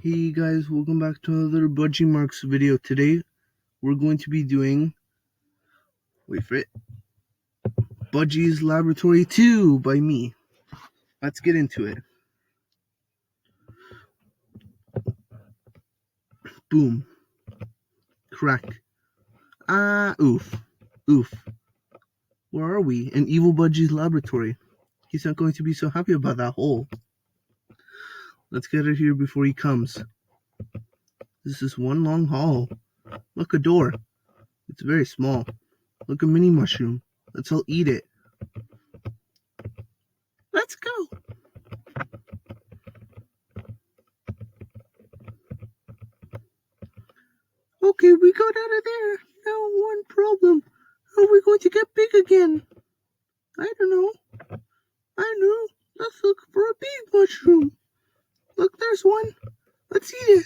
Hey guys, welcome back to another Budgie Marks video. Today we're going to be doing, wait for it, Budgies Laboratory 2 by me. Let's get into it. Boom. Crack. Oof. Oof. Where are we? In Evil Budgie's laboratory. He's not going to be so happy about that hole. Let's get it here before he comes. This is one long hall. Look, a door. It's very small. Look, a mini mushroom. Let's all eat it. Let's go. Okay, we got out of there. Now one problem. How are we going to get big again? I don't know. I know. Let's look for a big mushroom. Look, there's one. Let's eat it.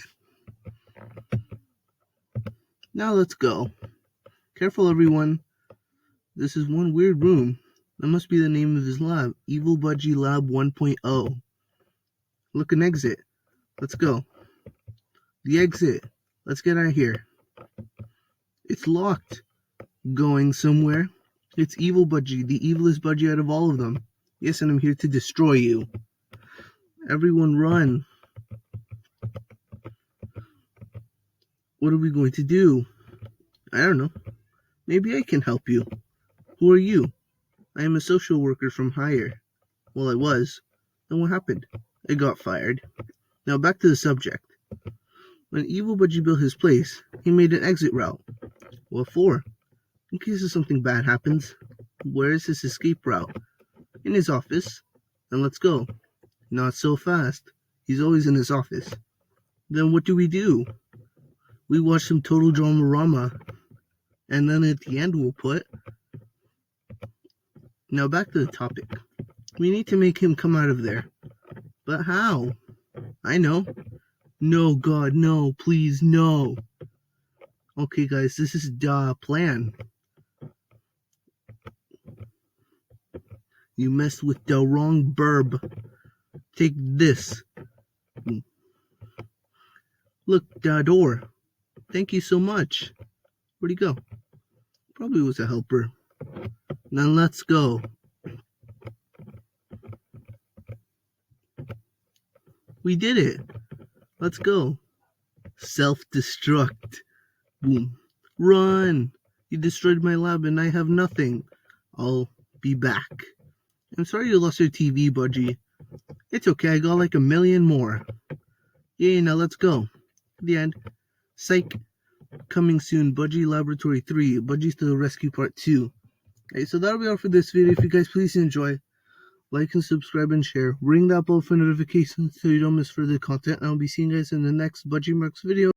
Now let's go. Careful, everyone. This is one weird room. That must be the name of his lab. Evil Budgie Lab 1.0. Look, an exit. Let's go. The exit. Let's get out of here. It's locked. Going somewhere. It's Evil Budgie, the evilest Budgie out of all of them. Yes, and I'm here to destroy you. Everyone run. What are we going to do? I don't know. Maybe I can help you. Who are you? I am a social worker from Higher. Well, I was. Then what happened? I got fired. Now back to the subject. When Evil Budgie built his place, he made an exit route. What for? In case something bad happens. Where is his escape route? In his office. Then let's go. Not so fast. He's always in his office. Then what do? We watch some Total Drama-rama. And then at the end we'll put... Now back to the topic. We need to make him come out of there. But how? I know. No, God, no. Please, no. Okay, guys, this is the plan. You messed with the wrong burb. Take this. Look, the door. Thank you so much. Where'd he go? Probably was a helper. Now let's go. We did it. Let's go. Self-destruct. Boom. Run. You destroyed my lab and I have nothing. I'll be back. I'm sorry you lost your TV, Budgie. It's okay, I got like 1 million more. Yay, now let's go. The end. Psych. Coming soon, Budgie Laboratory 3, Budgies to the Rescue Part 2. Okay, so that'll be all for this video. If you guys please enjoy, like and subscribe and share. Ring that bell for notifications so you don't miss further content. And I'll be seeing you guys in the next Budgie Marks video.